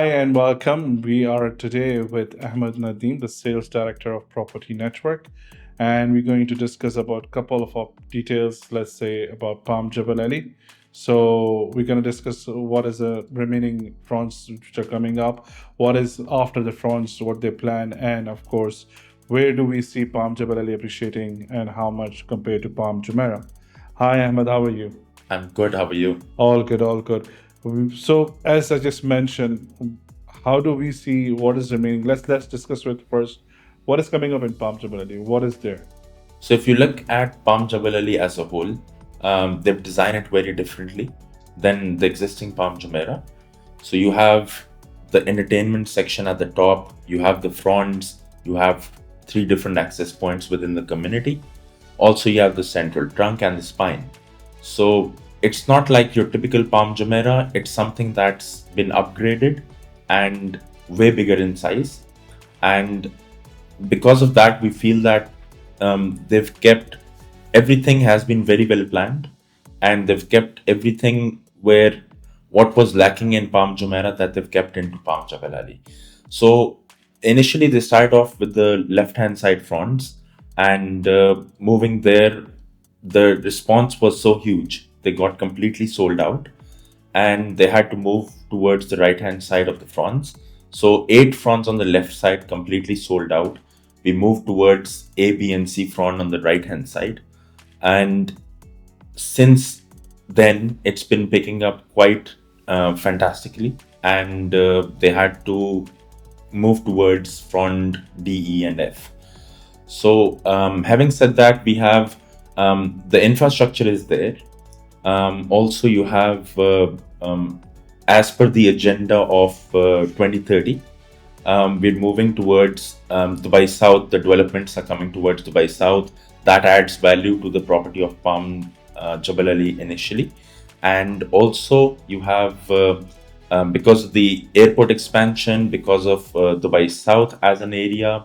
Hi and welcome. We are today with Ahmed Nadeem, the Sales Director of Property Network, and we're going to discuss about a couple of details, let's say about Palm Jebel Ali. So we're going to discuss what is the remaining fronts which are coming up, what is after the fronts, what they plan, and of course, where do we see Palm Jebel Ali appreciating and how much compared to Palm Jumeirah. Hi Ahmed, how are you? I'm good. How are you? All good, all good. So, as I just mentioned, how do we see what is remaining? Let's discuss with first what is coming up in Palm Jebel Ali. What is there? So, if you look at Palm Jebel Ali as a whole, they've designed it very differently than the existing Palm Jumeirah. So, you have the entertainment section at the top, you have the fronds, you have three different access points within the community. Also, you have the central trunk and the spine. So, it's not like your typical Palm Jumeirah, it's something that's been upgraded and way bigger in size. And because of that, we feel that they've kept everything has been very well planned, and they've kept everything where what was lacking in Palm Jumeirah that they've kept into Palm Jebel Ali. So initially they started off with the left hand side fronts, and moving there, the response was so huge they got completely sold out, and they had to move towards the right hand side of the fronts. So, 8 fronts on the left side completely sold out. We moved towards A, B, and C front on the right hand side. And since then, it's been picking up quite fantastically. And they had to move towards front D, E, and F. So, having said that, we have the infrastructure is there. Also, you have, as per the agenda of 2030, we're moving towards Dubai South. The developments are coming towards Dubai South. That adds value to the property of Palm Jebel Ali initially. And also, you have, because of the airport expansion, because of Dubai South as an area,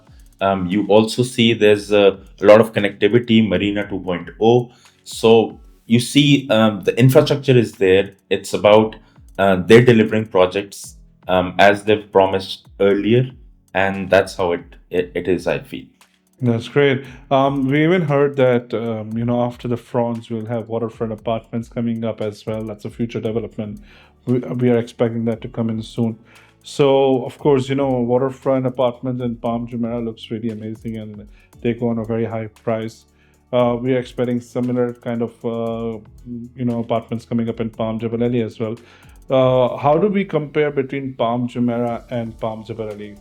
you also see there's a lot of connectivity, Marina 2.0. So you see the infrastructure is there. It's about they're delivering projects as they've promised earlier, and that's how it is, I feel. That's great. We even heard that after the fronts, we'll have waterfront apartments coming up as well. That's a future development. We are expecting that to come in soon. So, of course, waterfront apartments in Palm Jumeirah looks really amazing, and they go on a very high price. We are expecting similar kind of apartments coming up in Palm Jebel Ali as well. How do we compare between Palm Jumeirah and Palm Jebel Ali?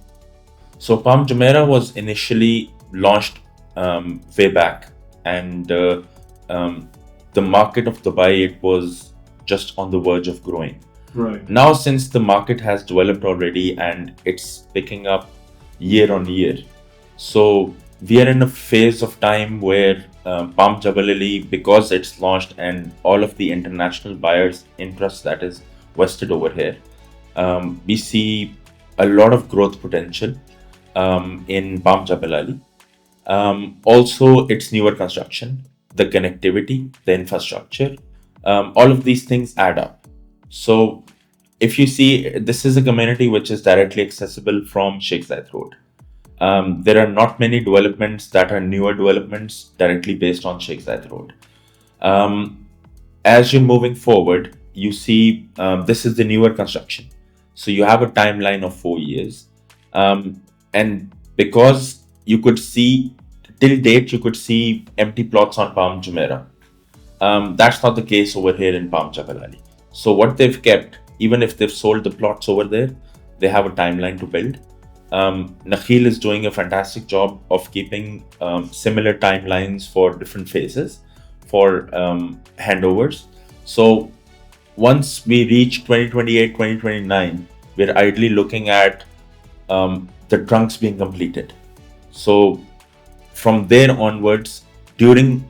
So Palm Jumeirah was initially launched way back, and the market of Dubai, it was just on the verge of growing. Right. Now, since the market has developed already and it's picking up year on year, so we are in a phase of time where Palm Jebel Ali, because it's launched and all of the international buyers' interest that is vested over here, we see a lot of growth potential in Palm Jebel Ali. Also, its newer construction, the connectivity, the infrastructure, all of these things add up. So, if you see, this is a community which is directly accessible from Sheikh Zayed Road. There are not many developments that are newer developments directly based on Sheikh Zayed Road. As you're moving forward, you see this is the newer construction. So you have a timeline of 4 years. And because you could see, till date, you could see empty plots on Palm Jumeirah. That's not the case over here in Palm Jebel Ali. So what they've kept, even if they've sold the plots over there, they have a timeline to build. Nakheel is doing a fantastic job of keeping similar timelines for different phases for handovers. So once we reach 2028, 2029, we're ideally looking at the trunks being completed. So from there onwards, during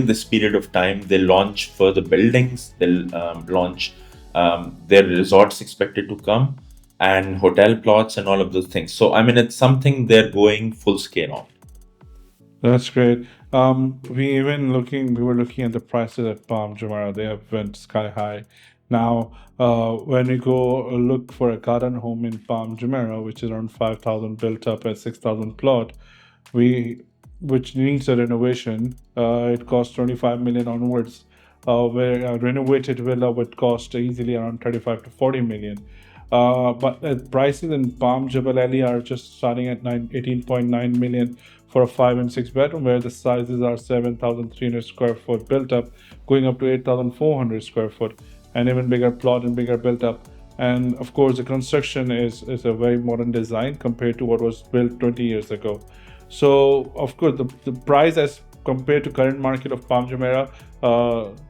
this period of time, they'll launch further buildings. They'll launch their resorts expected to come, and hotel plots and all of those things. So I mean, it's something they're going full scale on. That's great. We were looking at the prices at Palm Jumeirah. They have went sky high. Now, when we go look for a garden home in Palm Jumeirah, which is around 5,000 built up at 6,000 plot, we which needs a renovation, it costs 25 million onwards. Where a renovated villa would cost easily around 35 to 40 million. But prices in Palm Jebel Ali are just starting at 18.9 million for a 5 and 6 bedroom, where the sizes are 7,300 square foot built up, going up to 8,400 square foot, and even bigger plot and bigger built up. And of course, the construction is a very modern design compared to what was built 20 years ago. So of course, the price as compared to current market of Palm Jumeirah,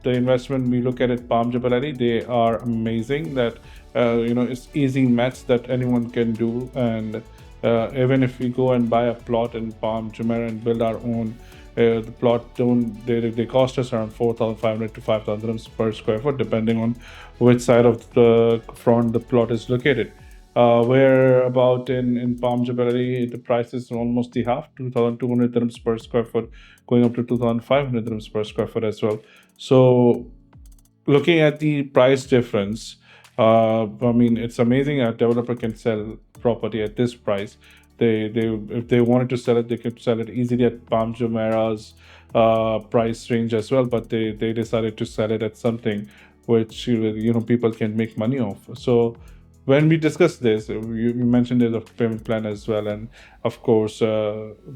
the investment we look at it, Palm Jebel Ali, they are amazing. That it's easy maths that anyone can do. And even if we go and buy a plot in Palm Jumeirah and build our own, the plot don't they cost us around 4,500 to 5,000 dirhams per square foot, depending on which side of the front the plot is located. Where about in Palm Jebel Ali, the price is almost the half, 2,200 dirhams per square foot, going up to 2,500 dirhams per square foot as well. So looking at the price difference, I mean, it's amazing a developer can sell property at this price. They if they wanted to sell it, they could sell it easily at Palm Jumeirah's price range as well. But they decided to sell it at something which people can make money off. So when we discussed this, you mentioned there's a payment plan as well, and of course,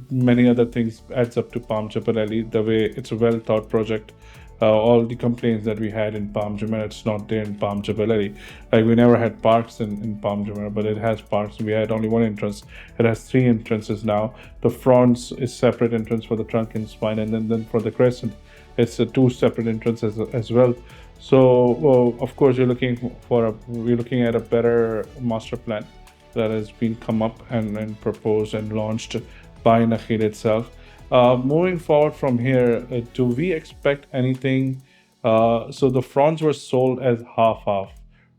many other things adds up to Palm Jebel Ali. The way it's a well thought project, all the complaints that we had in Palm Jumeirah, it's not there in Palm Jebel Ali. Like we never had parks in Palm Jumeirah, but it has parks. We had only one entrance. It has three entrances now. The fronts is separate entrance for the trunk and spine, and then for the crescent, it's two separate entrances as well. So, well, of course, we're looking at a better master plan that has been come up and proposed and launched by Nakheel itself. Moving forward from here, do we expect anything? So the fronts were sold as half,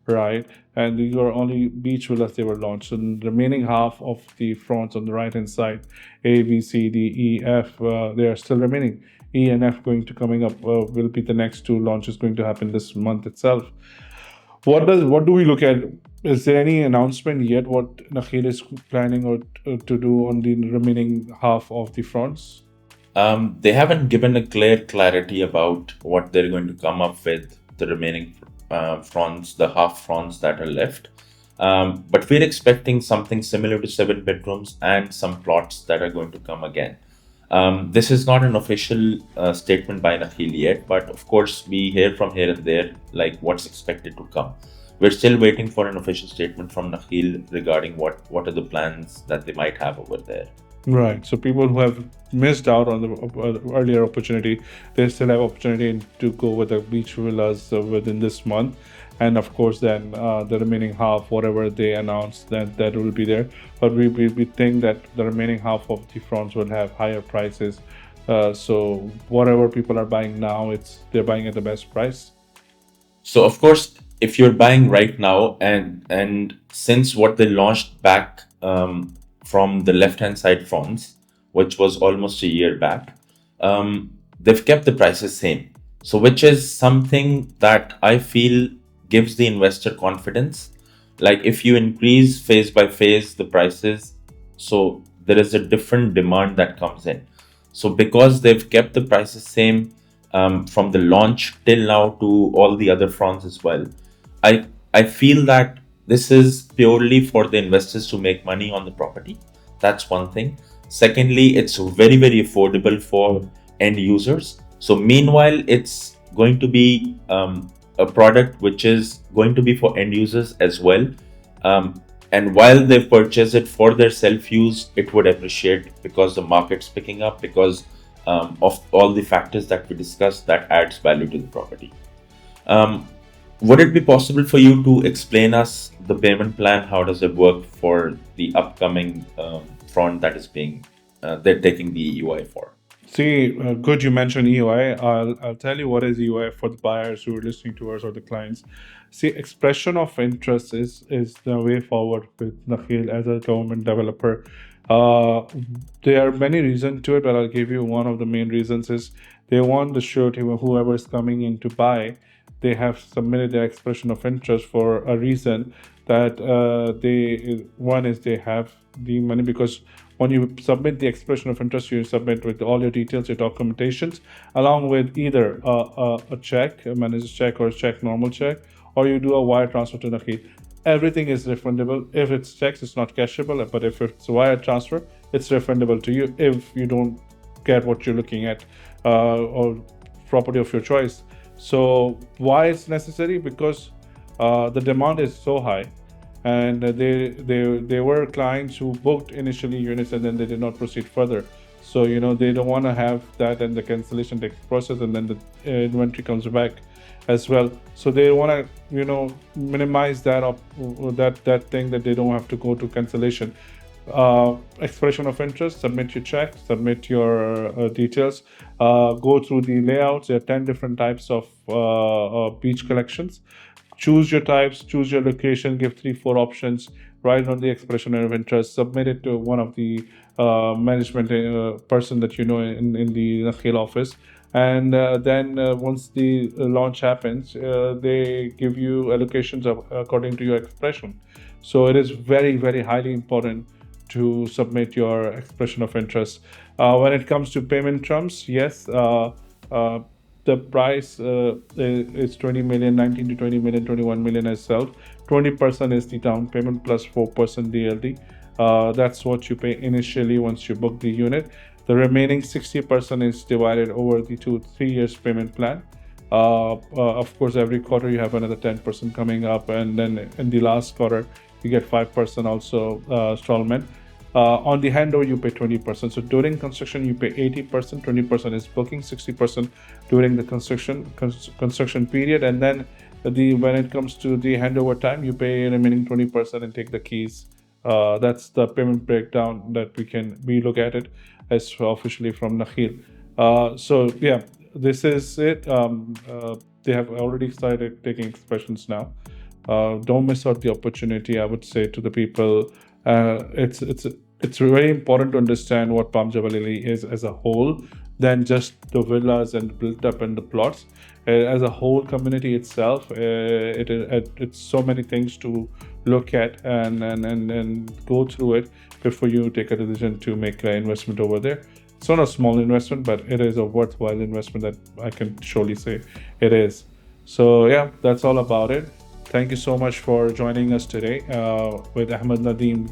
right? And these were only beach villas they were launched. So the remaining half of the fronts on the right hand side, A, B, C, D, E, F, they are still remaining. E and F going to coming up will be the next two launches going to happen this month itself. What do we look at? Is there any announcement yet what Nakheel is planning or to do on the remaining half of the fronts? They haven't given a clear clarity about what they're going to come up with the remaining fronts, the half fronts that are left. But we're expecting something similar to 7 bedrooms and some plots that are going to come again. This is not an official statement by Nakheel yet, but of course we hear from here and there like what's expected to come. We're still waiting for an official statement from Nakheel regarding what are the plans that they might have over there. Right. So people who have missed out on the earlier opportunity, they still have opportunity to go with the beach villas within this month, and of course, then the remaining half, whatever they announce, that will be there. But we think that the remaining half of the fronts will have higher prices. So whatever people are buying now, they're buying at the best price. So of course, if you're buying right now, and since what they launched back from the left hand side fronts, which was almost a year back, they've kept the prices same. So which is something that I feel gives the investor confidence. Like if you increase phase by phase the prices, so there is a different demand that comes in. So because they've kept the prices same from the launch till now to all the other fronts as well, I feel that this is purely for the investors to make money on the property. That's one thing. Secondly, it's very affordable for end users. So meanwhile, it's going to be a product which is going to be for end users as well. And while they purchase it for their self-use, it would appreciate because the market's picking up, because of all the factors that we discussed that adds value to the property. Um, would it be possible for you to explain us the payment plan? How does it work for the upcoming front that is being they're taking the EUI for? See, good you mentioned EOI. I'll tell you what is EOI for the buyers who are listening to us or the clients. See, expression of interest is the way forward with Nakheel as a government developer. Uh, there are many reasons to it, but I'll give you one of the main reasons is they want the surety whoever is coming in to buy. they have submitted their expression of interest for a reason that one is they have the money, because when you submit the expression of interest, you submit with all your details, your documentations, along with either a check, a manager's check, or a check, normal check, or you do a wire transfer to Nakheel. Everything is refundable. If it's checks, it's not cashable, but if it's wire transfer, it's refundable to you if you don't get what you're looking at, or property of your choice. So why it's necessary? Because the demand is so high, and there were clients who booked initially units and then they did not proceed further. So they don't want to have that, and the cancellation takes process, and then the inventory comes back as well. So they want to minimize that that thing, that they don't have to go to cancellation. Expression of interest, submit your check, submit your details, go through the layouts. There are 10 different types of beach collections. Choose your types, choose your location, give 3-4 options, write on the expression of interest, submit it to one of the management person that in the Nakheel office. And then once the launch happens, they give you allocations according to your expression. So it is very, very highly important to submit your expression of interest. When it comes to payment terms, yes, the price is 20 million, 19 to 20 million, 21 million as sold. 20% is the down payment plus 4% DLD. That's what you pay initially once you book the unit. The remaining 60% is divided over the 2-3 years payment plan. Of course, every quarter you have another 10% coming up, and then in the last quarter you get 5% also installment. On the handover you pay 20%. So during construction you pay 80%, 20% is booking, 60% during the construction period, and then when it comes to the handover time, you pay remaining 20% and take the keys. That's the payment breakdown that we look at it as officially from Nakheel. So yeah, this is it. They have already started taking expressions now. Don't miss out the opportunity, I would say to the people. It's very important to understand what Palm Jebel Ali is as a whole, than just the villas and built up and the plots. As a whole community itself, it's so many things to look at and go through it before you take a decision to make an investment over there. It's not a small investment, but it is a worthwhile investment, that I can surely say it is. So yeah, that's all about it. Thank you so much for joining us today with Ahmed Nadeem,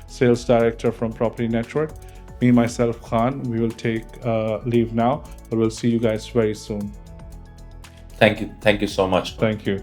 Sales Director from Property Network. Me, myself, Khan, we will take leave now, but we'll see you guys very soon. Thank you so much. Thank you.